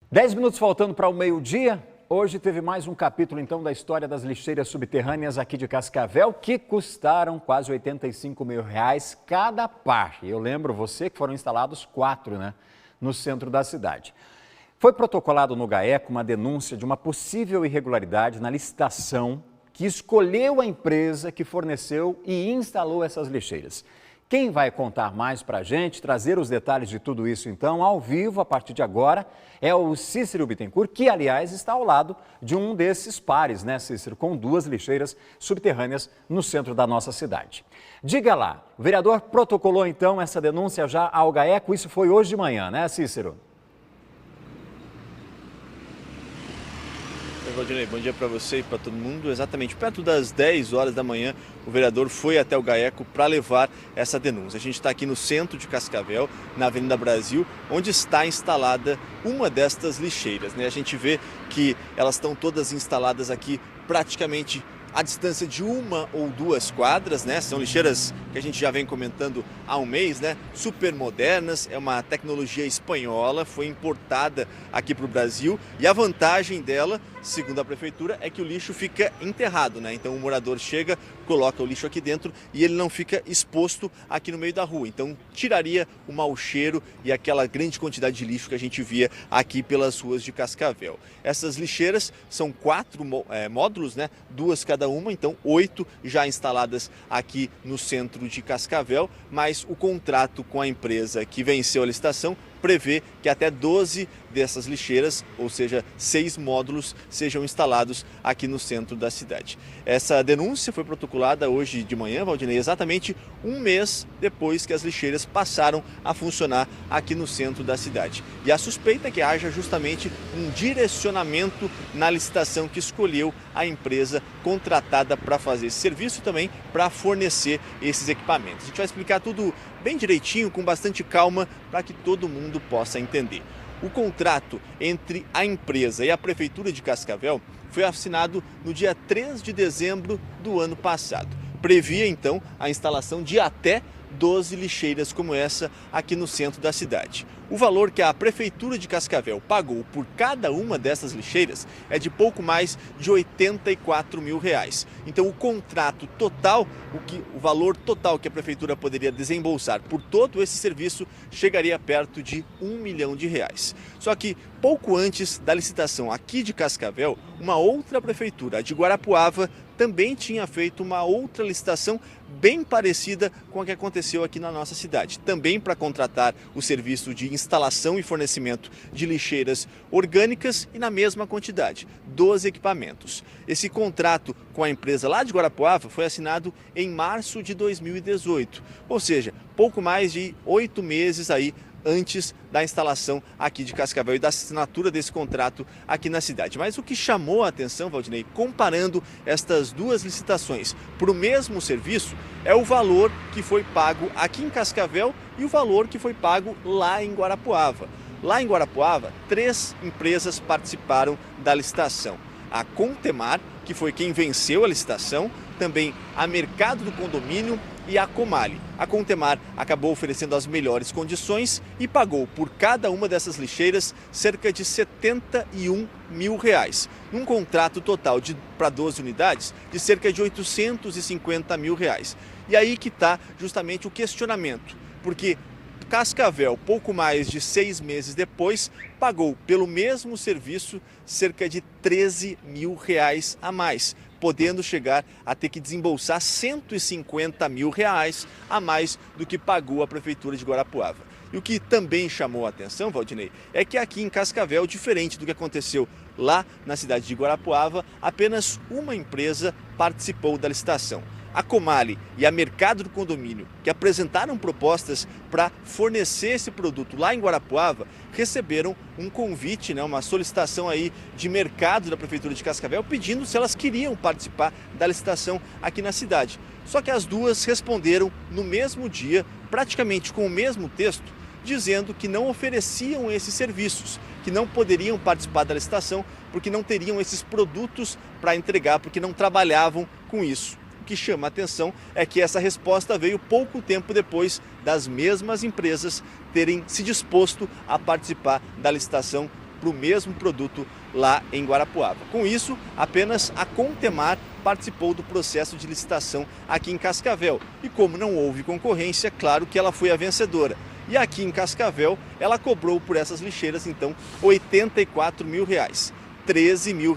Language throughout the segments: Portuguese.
10 minutos faltando para o meio-dia. Hoje teve mais um capítulo, então, da história das lixeiras subterrâneas aqui de Cascavel, que custaram quase R$85 mil cada par. Eu lembro você que foram instalados 4, né, no centro da cidade. Foi protocolado no GAECO uma denúncia de uma possível irregularidade na licitação que escolheu a empresa que forneceu e instalou essas lixeiras. Quem vai contar mais para a gente, trazer os detalhes de tudo isso, então, ao vivo, a partir de agora, é o Cícero Bittencourt, que, aliás, está ao lado de um desses pares, né, Cícero, com 2 lixeiras subterrâneas no centro da nossa cidade. Diga lá, o vereador protocolou, então, essa denúncia já ao GAECO, isso foi hoje de manhã, né, Cícero? Valdinei, bom dia para você e para todo mundo. Exatamente perto das 10 horas da manhã, o vereador foi até o GAECO para levar essa denúncia. A gente está aqui no centro de Cascavel, na Avenida Brasil, onde está instalada uma destas lixeiras, né? A gente vê que elas estão todas instaladas aqui praticamente à distância de 1 ou 2 quadras, né? São lixeiras que a gente já vem comentando há um mês, né? Super modernas, é uma tecnologia espanhola, foi importada aqui para o Brasil e a vantagem dela, segundo a prefeitura, é que o lixo fica enterrado, né? Então o morador chega, coloca o lixo aqui dentro e ele não fica exposto aqui no meio da rua. Então tiraria o mau cheiro e aquela grande quantidade de lixo que a gente via aqui pelas ruas de Cascavel. Essas lixeiras são 4 módulos, né? 2 cada uma, então 8 já instaladas aqui no centro de Cascavel, mas o contrato com a empresa que venceu a licitação prevê que até 12 dessas lixeiras, ou seja, 6 módulos, sejam instalados aqui no centro da cidade. Essa denúncia foi protocolada hoje de manhã, Valdinei, exatamente um mês depois que as lixeiras passaram a funcionar aqui no centro da cidade. E a suspeita é que haja justamente um direcionamento na licitação que escolheu a empresa contratada para fazer esse serviço e também para fornecer esses equipamentos. A gente vai explicar tudo bem direitinho, com bastante calma, para que todo mundo possa entender. O contrato entre a empresa e a Prefeitura de Cascavel foi assinado no dia 3 de dezembro do ano passado. Previa, então, a instalação de até 12 lixeiras como essa aqui no centro da cidade. O valor que a Prefeitura de Cascavel pagou por cada uma dessas lixeiras é de pouco mais de R$84 mil. Então o contrato total, o valor total que a Prefeitura poderia desembolsar por todo esse serviço chegaria perto de R$1 milhão. Só que pouco antes da licitação aqui de Cascavel, uma outra prefeitura, a de Guarapuava, também tinha feito uma outra licitação bem parecida com a que aconteceu aqui na nossa cidade. Também para contratar o serviço de instalação e fornecimento de lixeiras orgânicas e na mesma quantidade, 12 equipamentos. Esse contrato com a empresa lá de Guarapuava foi assinado em março de 2018, ou seja, pouco mais de 8 meses aí antes da instalação aqui de Cascavel e da assinatura desse contrato aqui na cidade. Mas o que chamou a atenção, Valdinei, comparando estas 2 licitações para o mesmo serviço, é o valor que foi pago aqui em Cascavel e o valor que foi pago lá em Guarapuava. Lá em Guarapuava, 3 empresas participaram da licitação. A Contemar, que foi quem venceu a licitação, também a Mercado do Condomínio e a Comali. A Contemar acabou oferecendo as melhores condições e pagou por cada uma dessas lixeiras cerca de R$71 mil, num contrato total para 12 unidades de cerca de R$850 mil. E aí que está justamente o questionamento, porque Cascavel, pouco mais de 6 meses depois, pagou pelo mesmo serviço cerca de R$13 mil a mais, podendo chegar a ter que desembolsar R$150 mil a mais do que pagou a Prefeitura de Guarapuava. E o que também chamou a atenção, Valdinei, é que aqui em Cascavel, diferente do que aconteceu lá na cidade de Guarapuava, apenas uma empresa participou da licitação. A Comali e a Mercado do Condomínio, que apresentaram propostas para fornecer esse produto lá em Guarapuava, receberam um convite, né, uma solicitação aí de mercado da Prefeitura de Cascavel, pedindo se elas queriam participar da licitação aqui na cidade. Só que as 2 responderam no mesmo dia, praticamente com o mesmo texto, dizendo que não ofereciam esses serviços, que não poderiam participar da licitação porque não teriam esses produtos para entregar, porque não trabalhavam com isso. O que chama a atenção é que essa resposta veio pouco tempo depois das mesmas empresas terem se disposto a participar da licitação para o mesmo produto lá em Guarapuava. Com isso, apenas a Contemar participou do processo de licitação aqui em Cascavel. E como não houve concorrência, claro que ela foi a vencedora. E aqui em Cascavel, ela cobrou por essas lixeiras, então, R$ 84 mil, R$ 13 mil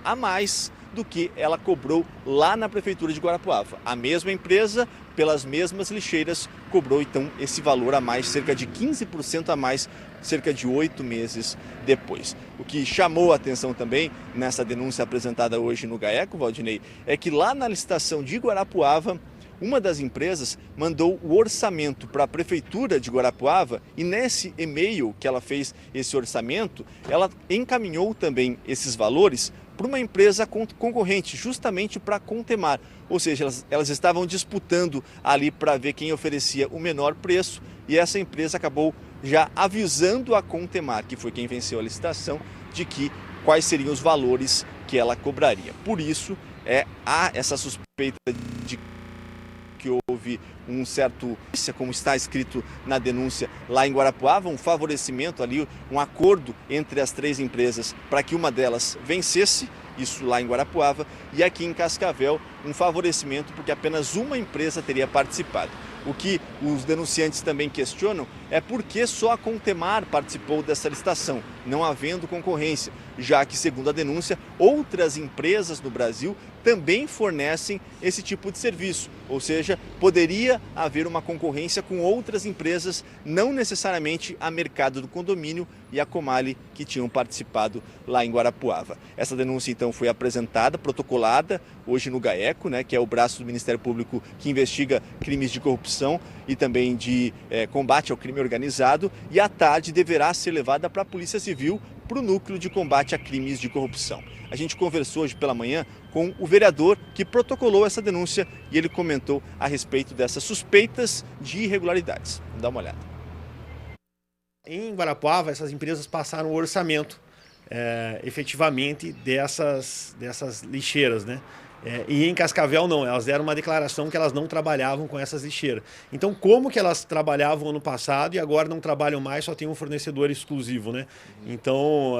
a mais do que ela cobrou lá na Prefeitura de Guarapuava. A mesma empresa, pelas mesmas lixeiras, cobrou então esse valor a mais, cerca de 15% a mais, cerca de 8 meses depois. O que chamou a atenção também nessa denúncia apresentada hoje no GAECO, Valdinei, é que lá na licitação de Guarapuava, uma das empresas mandou o orçamento para a Prefeitura de Guarapuava e nesse e-mail que ela fez esse orçamento, ela encaminhou também esses valores para uma empresa concorrente, justamente para a Contemar. Ou seja, elas estavam disputando ali para ver quem oferecia o menor preço e essa empresa acabou já avisando a Contemar, que foi quem venceu a licitação, de que quais seriam os valores que ela cobraria. Por isso, há essa suspeita de que houve um certo, como está escrito na denúncia lá em Guarapuava, um favorecimento ali, um acordo entre as três empresas para que uma delas vencesse, isso lá em Guarapuava, e aqui em Cascavel um favorecimento porque apenas uma empresa teria participado. O que os denunciantes também questionam é por que só a Contemar participou dessa licitação, não havendo concorrência, já que, segundo a denúncia, outras empresas no Brasil também fornecem esse tipo de serviço, ou seja, poderia haver uma concorrência com outras empresas, não necessariamente a Mercado do Condomínio e a Comali, que tinham participado lá em Guarapuava. Essa denúncia, então, foi apresentada, protocolada hoje no GAECO, que é o braço do Ministério Público que investiga crimes de corrupção e também de combate ao crime organizado, e à tarde deverá ser levada para a Polícia Civil, para o Núcleo de Combate a Crimes de Corrupção. A gente conversou hoje pela manhã com o vereador que protocolou essa denúncia e ele comentou a respeito dessas suspeitas de irregularidades. Vamos dar uma olhada. Em Guarapuava, essas empresas passaram o orçamento, efetivamente, dessas lixeiras, e em Cascavel não, elas deram uma declaração que elas não trabalhavam com essas lixeiras. Então, como que elas trabalhavam ano passado e agora não trabalham mais, só tem um fornecedor exclusivo, Então,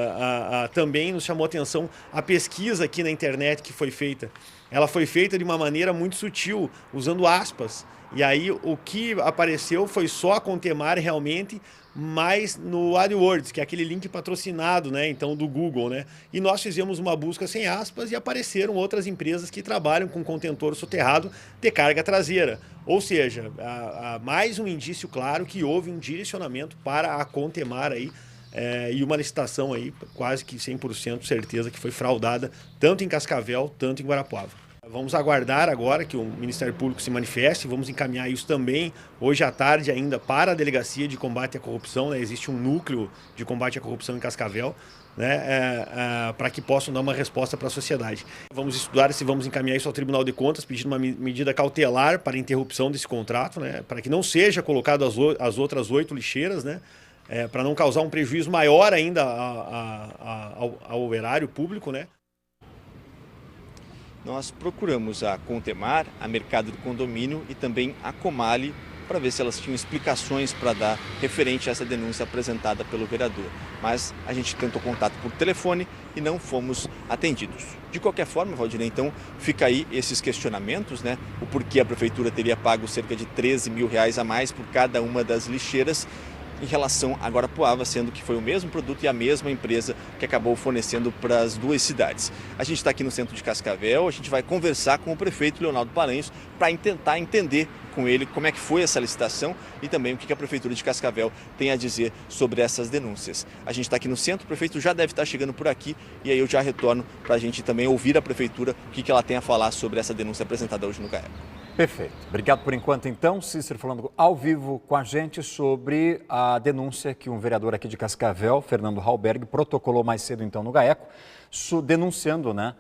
também nos chamou a atenção a pesquisa aqui na internet que foi feita. Ela foi feita de uma maneira muito sutil, usando aspas. E aí, o que apareceu foi só a Contemar realmente, mas no AdWords, que é aquele link patrocinado, então do Google, E nós fizemos uma busca sem aspas e apareceram outras empresas que trabalham com contentor soterrado de carga traseira. Ou seja, mais um indício claro que houve um direcionamento para a Contemar aí, e uma licitação aí quase que 100% certeza que foi fraudada, tanto em Cascavel, tanto em Guarapuava. Vamos aguardar agora que o Ministério Público se manifeste, vamos encaminhar isso também hoje à tarde ainda para a Delegacia de Combate à Corrupção, Existe um núcleo de combate à corrupção em Cascavel, para que possam dar uma resposta para a sociedade. Vamos estudar se vamos encaminhar isso ao Tribunal de Contas, pedindo uma medida cautelar para interrupção desse contrato, para que não seja colocado as outras 8 lixeiras, para não causar um prejuízo maior ainda ao erário público, Nós procuramos a Contemar, a Mercado do Condomínio e também a Comali para ver se elas tinham explicações para dar referente a essa denúncia apresentada pelo vereador. Mas a gente tentou contato por telefone e não fomos atendidos. De qualquer forma, Valdinei, então fica aí esses questionamentos, o porquê a Prefeitura teria pago cerca de R$ 13 mil a mais por cada uma das lixeiras, em relação a Guarapuava, sendo que foi o mesmo produto e a mesma empresa que acabou fornecendo para as duas cidades. A gente está aqui no centro de Cascavel, a gente vai conversar com o prefeito Leonardo Paranhos para tentar entender com ele como é que foi essa licitação e também o que a Prefeitura de Cascavel tem a dizer sobre essas denúncias. A gente está aqui no centro, o prefeito já deve estar chegando por aqui e aí eu já retorno para a gente também ouvir a Prefeitura o que ela tem a falar sobre essa denúncia apresentada hoje no GAECO. Perfeito. Obrigado por enquanto, então. Cícero falando ao vivo com a gente sobre a denúncia que um vereador aqui de Cascavel, Fernando Halberg, protocolou mais cedo, então, no GAECO, denunciando, né,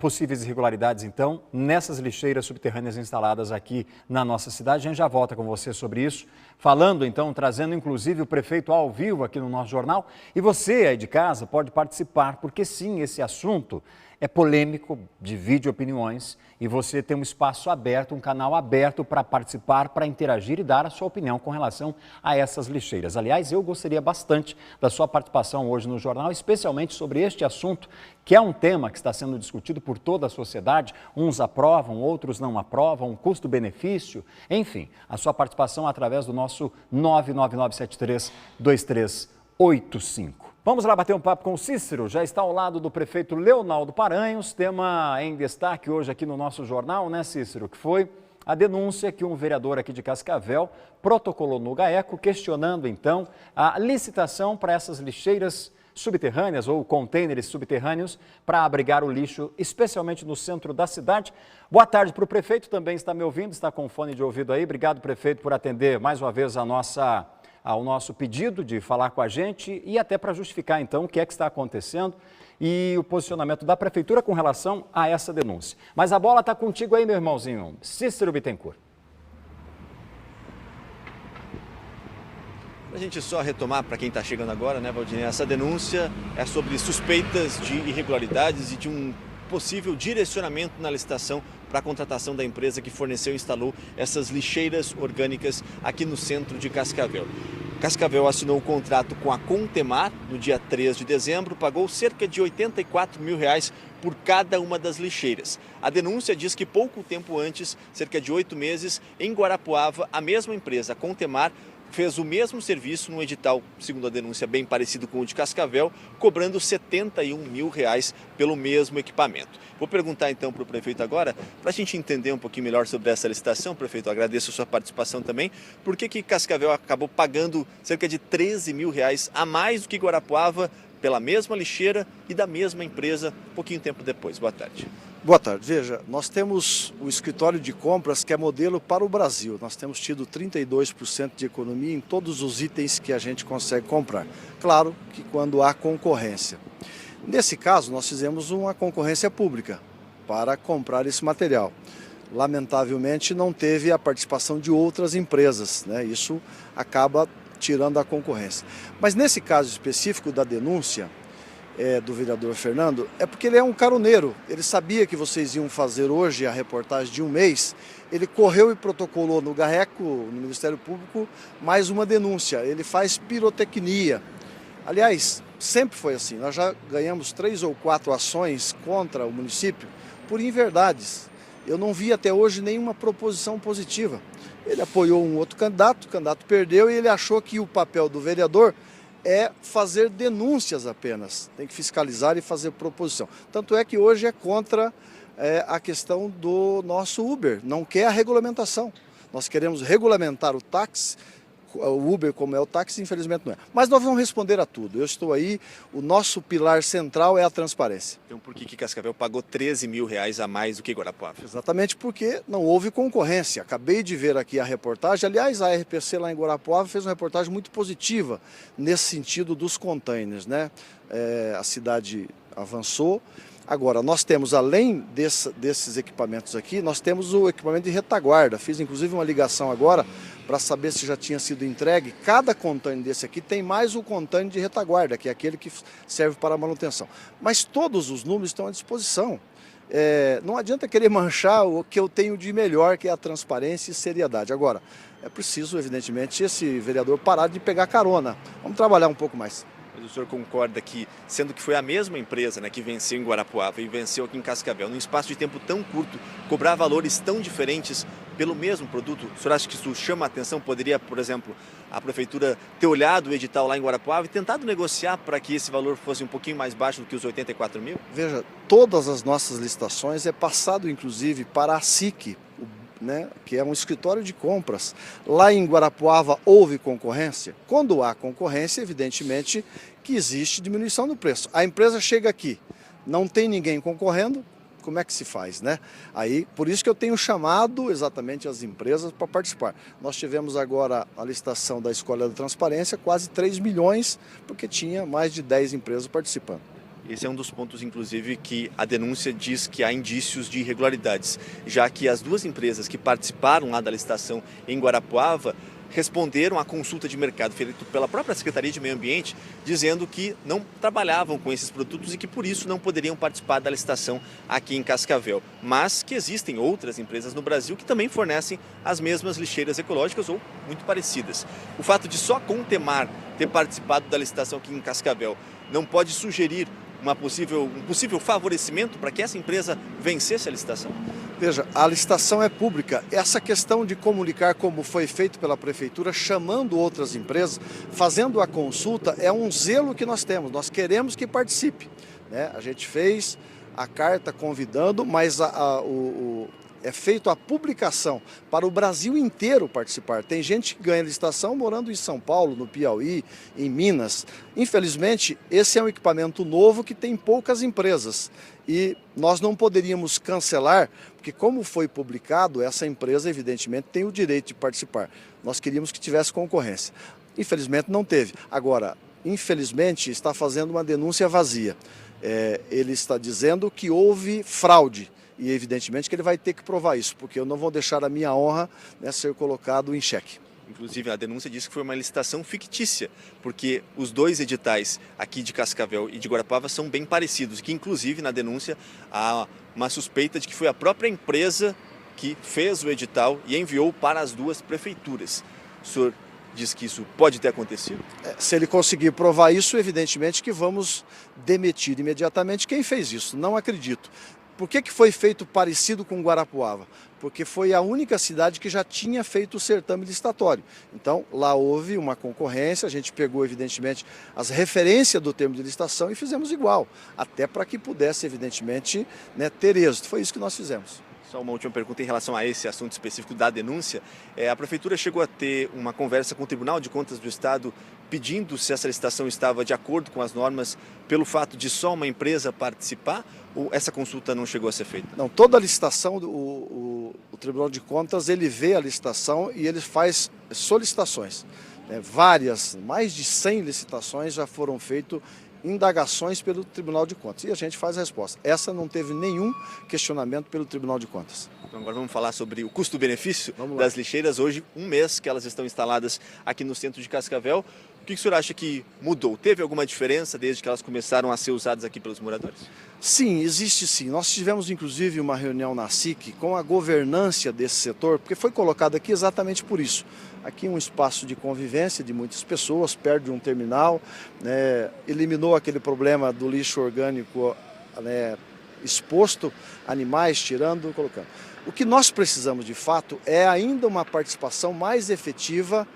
possíveis irregularidades, então, nessas lixeiras subterrâneas instaladas aqui na nossa cidade. A gente já volta com você sobre isso, falando, então, trazendo inclusive o prefeito ao vivo aqui no nosso jornal. E você aí de casa pode participar, porque sim, esse assunto é polêmico, divide opiniões e você tem um espaço aberto, um canal aberto para participar, para interagir e dar a sua opinião com relação a essas lixeiras. Aliás, eu gostaria bastante da sua participação hoje no jornal, especialmente sobre este assunto, que é um tema que está sendo discutido por toda a sociedade. Uns aprovam, outros não aprovam, custo-benefício, enfim, a sua participação através do nosso 999732385. Vamos lá bater um papo com o Cícero, já está ao lado do prefeito Leonaldo Paranhos, tema em destaque hoje aqui no nosso jornal, né, Cícero, que foi a denúncia que um vereador aqui de Cascavel protocolou no GAECO, questionando então a licitação para essas lixeiras subterrâneas ou contêineres subterrâneos para abrigar o lixo, especialmente no centro da cidade. Boa tarde para o prefeito, também está me ouvindo, está com fone de ouvido aí. Obrigado, prefeito, por atender mais uma vez ao nosso pedido de falar com a gente e até para justificar, então, o que é que está acontecendo e o posicionamento da Prefeitura com relação a essa denúncia. Mas a bola está contigo aí, meu irmãozinho, Cícero Bittencourt. Para a gente só retomar, para quem está chegando agora, né, Valdinei, essa denúncia é sobre suspeitas de irregularidades e de um possível direcionamento na licitação para a contratação da empresa que forneceu e instalou essas lixeiras orgânicas aqui no centro de Cascavel. Cascavel assinou um contrato com a Contemar no dia 3 de dezembro, pagou cerca de R$84 mil por cada uma das lixeiras. A denúncia diz que pouco tempo antes, cerca de 8 meses, em Guarapuava, a mesma empresa, a Contemar, fez o mesmo serviço num edital, segundo a denúncia, bem parecido com o de Cascavel, cobrando R$71 mil pelo mesmo equipamento. Vou perguntar então para o prefeito agora, para a gente entender um pouquinho melhor sobre essa licitação. Prefeito, agradeço a sua participação também. Por que Cascavel acabou pagando cerca de R$13 mil a mais do que Guarapuava pela mesma lixeira e da mesma empresa, pouquinho tempo depois? Boa tarde. Boa tarde. Veja, nós temos o escritório de compras que é modelo para o Brasil. Nós temos tido 32% de economia em todos os itens que a gente consegue comprar. Claro que quando há concorrência. Nesse caso, nós fizemos uma concorrência pública para comprar esse material. Lamentavelmente, não teve a participação de outras empresas, né? Isso acaba tirando a concorrência. Mas nesse caso específico da denúncia, do vereador Fernando, é porque ele é um caroneiro. Ele sabia que vocês iam fazer hoje a reportagem de um mês, ele correu e protocolou no GAECO, no Ministério Público, mais uma denúncia. Ele faz pirotecnia. Aliás, sempre foi assim. Nós já ganhamos 3 ou 4 ações contra o município por inverdades. Eu não vi até hoje nenhuma proposição positiva. Ele apoiou um outro candidato, o candidato perdeu e ele achou que o papel do vereador é fazer denúncias apenas, tem que fiscalizar e fazer proposição. Tanto é que hoje é contra a questão do nosso Uber, não quer a regulamentação. Nós queremos regulamentar o táxi, o Uber como é o táxi, infelizmente não é. Mas nós vamos responder a tudo. Eu estou aí, o nosso pilar central é a transparência. Então por que Cascavel pagou R$13 mil a mais do que Guarapuava? Exatamente porque não houve concorrência. Acabei de ver aqui a reportagem, aliás, a RPC lá em Guarapuava fez uma reportagem muito positiva nesse sentido dos containers, né? A cidade avançou. Agora, nós temos, além desses equipamentos aqui, nós temos o equipamento de retaguarda. Fiz inclusive uma ligação agora para saber se já tinha sido entregue. Cada container desse aqui tem mais o container de retaguarda, que é aquele que serve para a manutenção. Mas todos os números estão à disposição. Não adianta querer manchar o que eu tenho de melhor, que é a transparência e seriedade. Agora, é preciso, evidentemente, esse vereador parar de pegar carona. Vamos trabalhar um pouco mais. Mas o senhor concorda que, sendo que foi a mesma empresa, né, que venceu em Guarapuava e venceu aqui em Cascavel, num espaço de tempo tão curto, cobrar valores tão diferentes pelo mesmo produto? O senhor acha que isso chama a atenção? Poderia, por exemplo, a prefeitura ter olhado o edital lá em Guarapuava e tentado negociar para que esse valor fosse um pouquinho mais baixo do que os R$84 mil? Veja, todas as nossas licitações é passado, inclusive, para a SIC, né, que é um escritório de compras. Lá em Guarapuava houve concorrência. Quando há concorrência, evidentemente que existe diminuição do preço. A empresa chega aqui, não tem ninguém concorrendo, como é que se faz, né? Aí, por isso que eu tenho chamado exatamente as empresas para participar. Nós tivemos agora a licitação da Escola da Transparência, quase 3 milhões, porque tinha mais de 10 empresas participando. Esse é um dos pontos, inclusive, que a denúncia diz que há indícios de irregularidades, já que as duas empresas que participaram lá da licitação em Guarapuava responderam à consulta de mercado feita pela própria Secretaria de Meio Ambiente, dizendo que não trabalhavam com esses produtos e que por isso não poderiam participar da licitação aqui em Cascavel. Mas que existem outras empresas no Brasil que também fornecem as mesmas lixeiras ecológicas ou muito parecidas. O fato de só a Contemar ter participado da licitação aqui em Cascavel não pode sugerir um possível favorecimento para que essa empresa vencesse a licitação? Veja, a licitação é pública. Essa questão de comunicar como foi feito pela Prefeitura, chamando outras empresas, fazendo a consulta, é um zelo que nós temos. Nós queremos que participe, né? A gente fez a carta convidando, mas é feito a publicação para o Brasil inteiro participar. Tem gente que ganha licitação morando em São Paulo, no Piauí, em Minas. Infelizmente, esse é um equipamento novo que tem poucas empresas. E nós não poderíamos cancelar, porque como foi publicado, essa empresa evidentemente tem o direito de participar. Nós queríamos que tivesse concorrência. Infelizmente não teve. Agora, infelizmente está fazendo uma denúncia vazia. Ele está dizendo que houve fraude. E evidentemente que ele vai ter que provar isso, porque eu não vou deixar a minha honra, né, ser colocado em xeque. Inclusive, a denúncia diz que foi uma licitação fictícia, porque os dois editais aqui de Cascavel e de Guarapuava são bem parecidos, e que inclusive na denúncia há uma suspeita de que foi a própria empresa que fez o edital e enviou para as duas prefeituras. O senhor diz que isso pode ter acontecido? Se ele conseguir provar isso, evidentemente que vamos demitir imediatamente quem fez isso. Não acredito. Por que foi feito parecido com Guarapuava? Porque foi a única cidade que já tinha feito o certame licitatório. Então, lá houve uma concorrência, a gente pegou, evidentemente, as referências do termo de licitação e fizemos igual, até para que pudesse, evidentemente, né, ter êxito. Foi isso que nós fizemos. Só uma última pergunta em relação a esse assunto específico da denúncia. A Prefeitura chegou a ter uma conversa com o Tribunal de Contas do Estado pedindo se essa licitação estava de acordo com as normas pelo fato de só uma empresa participar, ou essa consulta não chegou a ser feita? Não, toda a licitação, o Tribunal de Contas, ele vê a licitação e ele faz solicitações. Várias, mais de 100 licitações já foram feitas, indagações pelo Tribunal de Contas. E a gente faz a resposta. Essa não teve nenhum questionamento pelo Tribunal de Contas. Então agora vamos falar sobre o custo-benefício das lixeiras. Hoje, um mês que elas estão instaladas aqui no centro de Cascavel. O que o senhor acha que mudou? Teve alguma diferença desde que elas começaram a ser usadas aqui pelos moradores? Sim, existe sim. Nós tivemos inclusive uma reunião na SIC com a governança desse setor, porque foi colocado aqui exatamente por isso. Aqui um espaço de convivência de muitas pessoas, perto de um terminal, né, eliminou aquele problema do lixo orgânico, né, exposto, animais tirando, colocando. O que nós precisamos de fato é ainda uma participação mais efetiva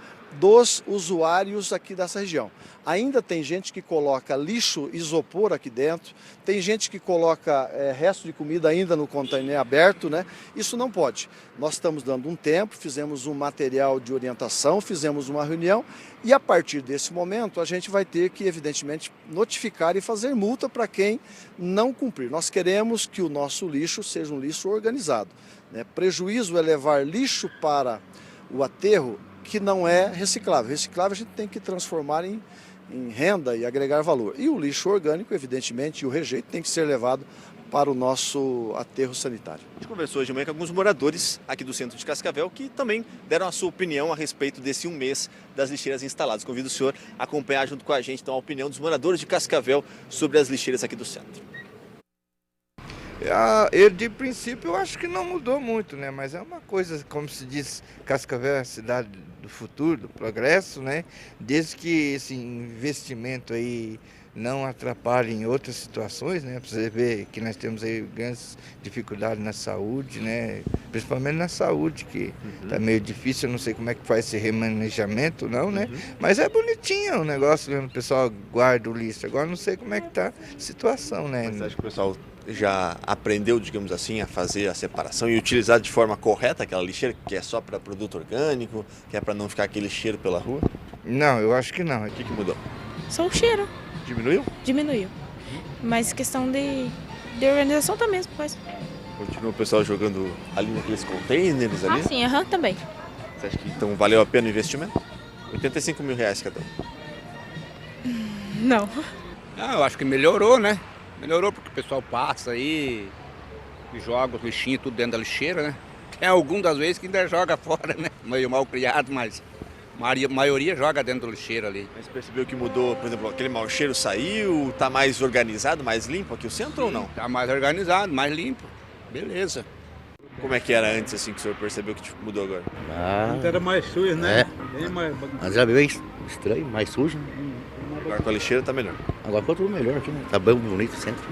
dos usuários aqui dessa região. Ainda tem gente que coloca lixo isopor aqui dentro, tem gente que coloca resto de comida ainda no container aberto, né? Isso não pode. Nós estamos dando um tempo, fizemos um material de orientação, fizemos uma reunião e a partir desse momento a gente vai ter que, evidentemente, notificar e fazer multa para quem não cumprir. Nós queremos que o nosso lixo seja um lixo organizado, né? Prejuízo é levar lixo para o aterro que não é reciclável. Reciclável a gente tem que transformar em renda e agregar valor. E o lixo orgânico, evidentemente, e o rejeito tem que ser levado para o nosso aterro sanitário. A gente conversou hoje de manhã com alguns moradores aqui do centro de Cascavel que também deram a sua opinião a respeito desse um mês das lixeiras instaladas. Convido o senhor a acompanhar junto com a gente então, a opinião dos moradores de Cascavel sobre as lixeiras aqui do centro. De princípio, eu acho que não mudou muito, né? Mas é uma coisa, como se diz, Cascavel é a cidade do futuro, do progresso, né? Desde que esse investimento aí não atrapalhe em outras situações, né? Pra você ver que nós temos aí grandes dificuldades na saúde, né? Principalmente na saúde, que tá meio difícil, eu não sei como é que faz esse remanejamento, não, né? Mas é bonitinho o negócio, né? O pessoal guarda o lixo. Agora não sei como é que tá a situação, né? Mas acho que o pessoal já aprendeu, digamos assim, a fazer a separação e utilizar de forma correta aquela lixeira que é só para produto orgânico, que é para não ficar aquele cheiro pela rua? Não, eu acho que não. O que mudou? Só o cheiro. Diminuiu? Diminuiu. Mas questão de organização também, faz. Continua o pessoal jogando ali naqueles containers ali? Ah, sim, também. Você acha que então valeu a pena o investimento? R$85 mil cada um. Não. Eu acho que melhorou, né? Melhorou porque o pessoal passa aí e joga os lixinhos tudo dentro da lixeira, né? Tem algum das vezes que ainda joga fora, né? Meio mal criado, mas a maioria joga dentro da lixeira ali. Mas percebeu que mudou, por exemplo, aquele mau cheiro saiu, tá mais organizado, mais limpo aqui o centro ou não? Tá mais organizado, mais limpo. Beleza. Como é que era antes, assim, que o senhor percebeu que tipo, mudou agora? Antes era mais sujo, né? Bem mais... Antes era bem estranho, mais sujo. Agora com a lixeira tá melhor. Agora ficou tudo melhor aqui, né? Tá bem bonito o centro.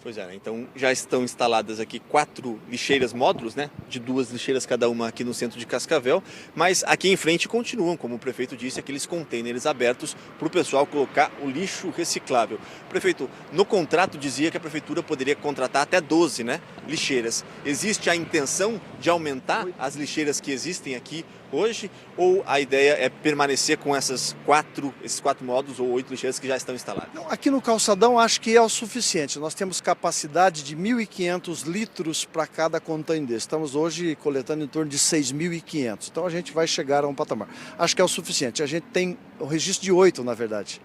Pois é, né? Então já estão instaladas aqui 4 lixeiras módulos, né? De 2 lixeiras cada uma aqui no centro de Cascavel, mas aqui em frente continuam, como o prefeito disse, aqueles containers abertos para o pessoal colocar o lixo reciclável. Prefeito, no contrato dizia que a prefeitura poderia contratar até 12, né, lixeiras. Existe a intenção de aumentar as lixeiras que existem aqui hoje, ou a ideia é permanecer com esses 4 módulos ou 8 lixeiras que já estão instaladas? Não, aqui no calçadão acho que é o suficiente. Nós temos capacidade de 1.500 litros para cada container. Estamos hoje coletando em torno de 6.500. Então a gente vai chegar a um patamar. Acho que é o suficiente. A gente tem o registro de 8, na verdade.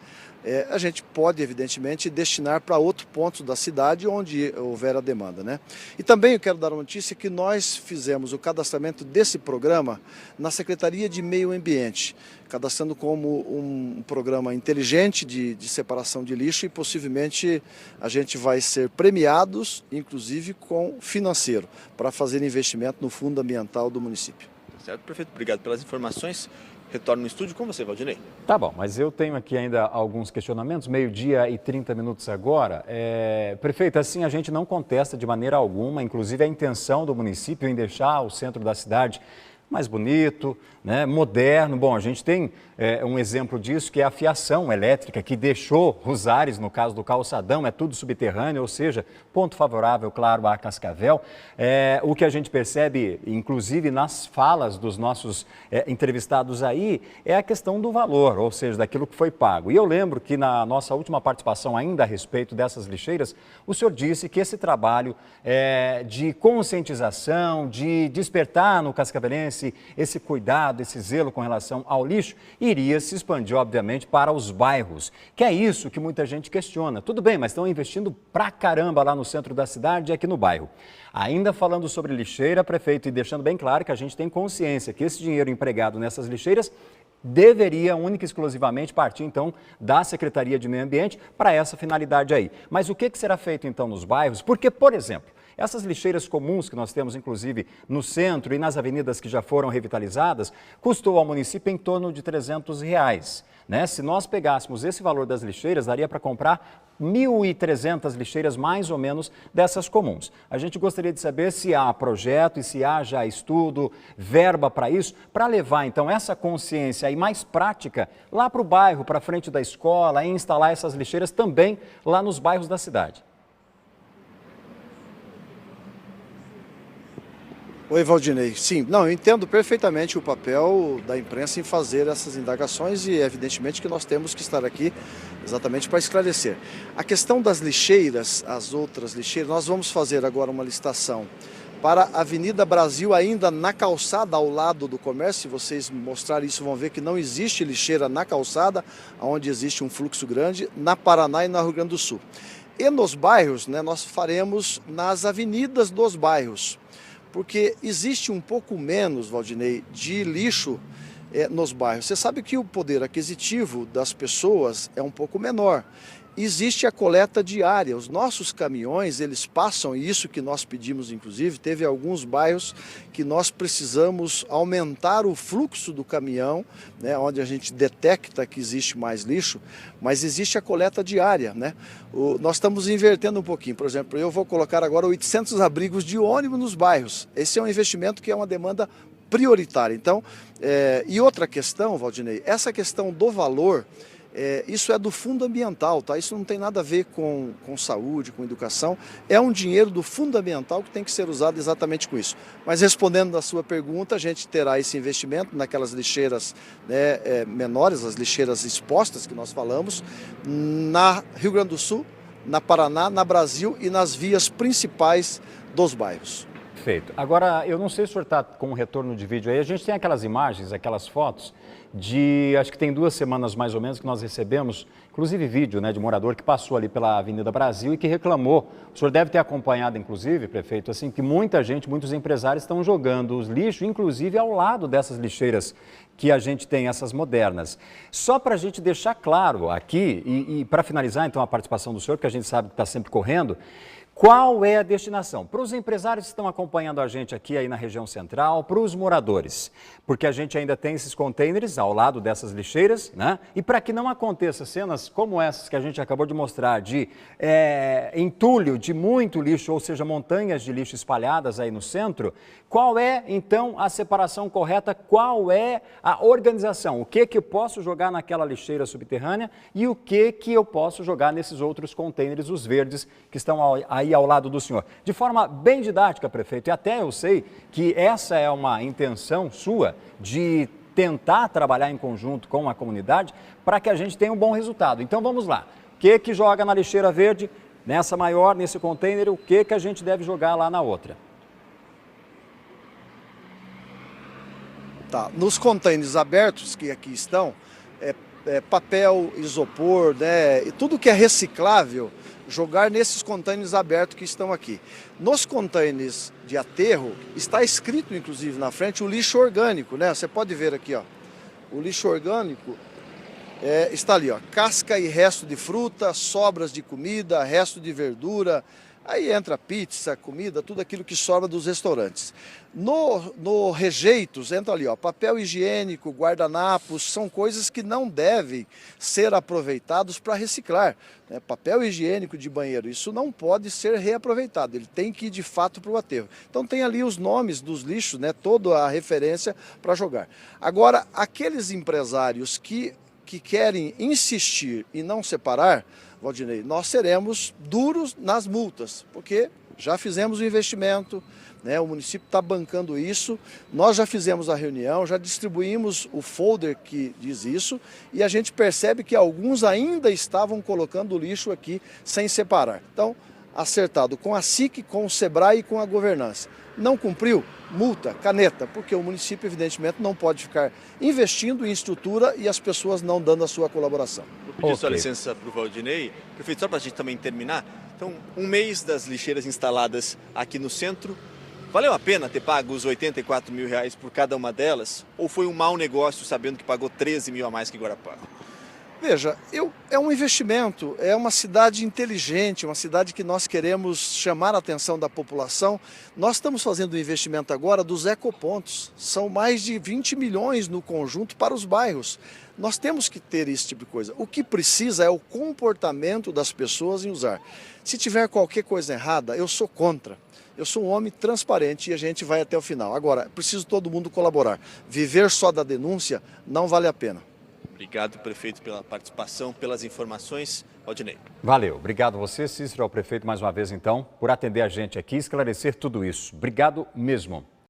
A gente pode, evidentemente, destinar para outro ponto da cidade onde houver a demanda, né? E também eu quero dar uma notícia que nós fizemos o cadastramento desse programa na Secretaria de Meio Ambiente, cadastrando como um programa inteligente de separação de lixo e possivelmente a gente vai ser premiados, inclusive com financeiro, para fazer investimento no fundo ambiental do município. Certo, prefeito, obrigado pelas informações. Retorno no estúdio com você, Valdinei. Tá bom, mas eu tenho aqui ainda alguns questionamentos, 12h e 30 minutos agora. Prefeito, assim a gente não contesta de maneira alguma, inclusive a intenção do município em deixar o centro da cidade mais bonito, né, moderno. Bom, a gente tem um exemplo disso, que é a fiação elétrica, que deixou os ares, no caso do calçadão, é tudo subterrâneo, ou seja, ponto favorável, claro, a Cascavel. O que a gente percebe, inclusive nas falas dos nossos entrevistados aí, é a questão do valor, ou seja, daquilo que foi pago. E eu lembro que na nossa última participação ainda a respeito dessas lixeiras, o senhor disse que esse trabalho de conscientização, de despertar no cascavelense esse cuidado, esse zelo com relação ao lixo, iria se expandir, obviamente, para os bairros, que é isso que muita gente questiona. Tudo bem, mas estão investindo pra caramba lá no centro da cidade e aqui no bairro. Ainda falando sobre lixeira, prefeito, e deixando bem claro que a gente tem consciência que esse dinheiro empregado nessas lixeiras deveria única e exclusivamente partir, então, da Secretaria de Meio Ambiente para essa finalidade aí. Mas o que será feito, então, nos bairros? Porque, por exemplo, essas lixeiras comuns que nós temos, inclusive, no centro e nas avenidas que já foram revitalizadas, custou ao município em torno de R$300, né? Se nós pegássemos esse valor das lixeiras, daria para comprar 1.300 lixeiras, mais ou menos, dessas comuns. A gente gostaria de saber se há projeto e se há já estudo, verba para isso, para levar, então, essa consciência aí mais prática lá para o bairro, para frente da escola, e instalar essas lixeiras também lá nos bairros da cidade. Oi, Valdinei. Sim, não, eu entendo perfeitamente o papel da imprensa em fazer essas indagações e, evidentemente, que nós temos que estar aqui exatamente para esclarecer. A questão das lixeiras, as outras lixeiras, nós vamos fazer agora uma licitação para a Avenida Brasil, ainda na calçada ao lado do comércio. Se vocês mostrarem isso, vão ver que não existe lixeira na calçada, onde existe um fluxo grande, na Paraná e no Rio Grande do Sul. E nos bairros, né, nós faremos nas avenidas dos bairros, porque existe um pouco menos, Valdinei, de lixo nos bairros. Você sabe que o poder aquisitivo das pessoas é um pouco menor. Existe a coleta diária, os nossos caminhões, eles passam, e isso que nós pedimos, inclusive, teve alguns bairros que nós precisamos aumentar o fluxo do caminhão, né, onde a gente detecta que existe mais lixo, mas existe a coleta diária, né? Nós estamos invertendo um pouquinho, por exemplo, eu vou colocar agora 800 abrigos de ônibus nos bairros. Esse é um investimento que é uma demanda prioritária. Então, e outra questão, Valdinei, essa questão do valor, isso é do fundo ambiental, tá? Isso não tem nada a ver com saúde, com educação. É um dinheiro do fundo ambiental que tem que ser usado exatamente com isso. Mas respondendo à sua pergunta, a gente terá esse investimento naquelas lixeiras, né, menores, as lixeiras expostas que nós falamos, na Rio Grande do Sul, na Paraná, na Brasil e nas vias principais dos bairros. Perfeito. Agora, eu não sei se o senhor está com um retorno de vídeo aí. A gente tem aquelas imagens, aquelas fotos de, acho que tem 2 semanas mais ou menos, que nós recebemos inclusive vídeo, né, de morador que passou ali pela Avenida Brasil e que reclamou. O senhor deve ter acompanhado, inclusive, prefeito, assim, que muita gente, muitos empresários estão jogando os lixos, inclusive ao lado dessas lixeiras que a gente tem, essas modernas. Só para a gente deixar claro aqui, e para finalizar então a participação do senhor, que a gente sabe que está sempre correndo, qual é a destinação? Para os empresários que estão acompanhando a gente aqui aí na região central, para os moradores, porque a gente ainda tem esses contêineres ao lado dessas lixeiras, né? E para que não aconteça cenas como essas que a gente acabou de mostrar, de entulho de muito lixo, ou seja, montanhas de lixo espalhadas aí no centro, qual é então a separação correta, qual é a organização? O que eu posso jogar naquela lixeira subterrânea e o que eu posso jogar nesses outros contêineres, os verdes, que estão aí ao lado do senhor. De forma bem didática, prefeito, e até eu sei que essa é uma intenção sua de tentar trabalhar em conjunto com a comunidade para que a gente tenha um bom resultado. Então vamos lá. O que joga na lixeira verde, nessa maior, nesse container, o que a gente deve jogar lá na outra? Tá, nos contêineres abertos que aqui estão, papel, isopor, né, e tudo que é reciclável, jogar nesses contêineres abertos que estão aqui. Nos contêineres de aterro, está escrito inclusive na frente o lixo orgânico, né? Você pode ver aqui, ó, o lixo orgânico está ali, ó, casca e resto de fruta, sobras de comida, resto de verdura, aí entra pizza, comida, tudo aquilo que sobra dos restaurantes. No rejeitos, entra ali, ó, papel higiênico, guardanapos, são coisas que não devem ser aproveitados para reciclar. Né? Papel higiênico de banheiro, isso não pode ser reaproveitado, ele tem que ir de fato para o aterro. Então tem ali os nomes dos lixos, né, toda a referência para jogar. Agora, aqueles empresários que querem insistir e não separar, Valdinei, nós seremos duros nas multas, porque já fizemos o investimento, né, o município está bancando isso, nós já fizemos a reunião, já distribuímos o folder que diz isso e a gente percebe que alguns ainda estavam colocando o lixo aqui sem separar. Então, acertado com a SIC, com o SEBRAE e com a governança. Não cumpriu? Multa, caneta, porque o município, evidentemente, não pode ficar investindo em estrutura e as pessoas não dando a sua colaboração. Vou pedir sua licença para o Valdinei. Prefeito, só para a gente também terminar. Então, um mês das lixeiras instaladas aqui no centro, valeu a pena ter pago os R$84 mil por cada uma delas? Ou foi um mau negócio sabendo que pagou 13 mil a mais que Guarapava? Veja, é um investimento, é uma cidade inteligente, uma cidade que nós queremos chamar a atenção da população. Nós estamos fazendo um investimento agora dos ecopontos, são mais de 20 milhões no conjunto para os bairros. Nós temos que ter esse tipo de coisa. O que precisa é o comportamento das pessoas em usar. Se tiver qualquer coisa errada, eu sou contra. Eu sou um homem transparente e a gente vai até o final. Agora, preciso todo mundo colaborar. Viver só da denúncia não vale a pena. Obrigado, prefeito, pela participação, pelas informações. Valdinei. Valeu. Obrigado a você, Cícero, ao prefeito, mais uma vez, então, por atender a gente aqui e esclarecer tudo isso. Obrigado mesmo.